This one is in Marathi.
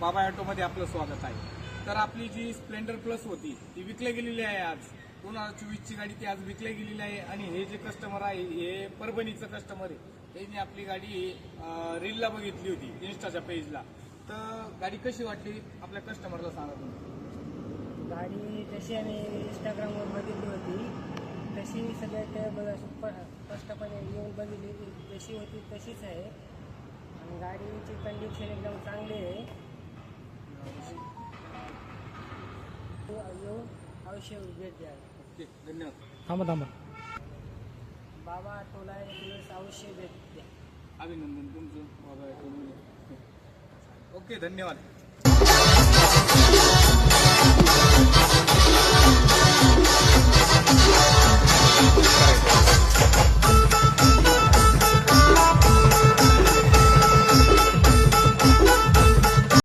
बाबा ऑटोमध्ये आपलं स्वागत आहे। तर आपली जी स्प्लेंडर प्लस होती ती विकली गेलेली आहे आज 2024 ची गाडी ती आज विकली गेलेली आहे। आणि हे जे कस्टमर आहे हे परभणीचं कस्टमर आहे, त्यांनी आपली गाडी रीलला बघितली होती इन्स्टाच्या पेजला। तर गाडी कशी वाटली आपल्या कस्टमरला सांगा तुम्ही। गाडी तशी आम्ही इंस्टाग्रामवर बघितली होती, तशी सगळ्या त्या स्पष्टपणे येऊन बघितली जशी होती तशीच आहे आणि गाडीची कंडिशन एकदम चांगली आहे। येऊन अवश्य भेट द्या। ओके, धन्यवाद। थांबा बाबा ऑटोला एक दिवस अवश्य भेट द्या। अभिनंदन तुमचं बाबा ऑटोमध्ये। ओके, धन्यवाद।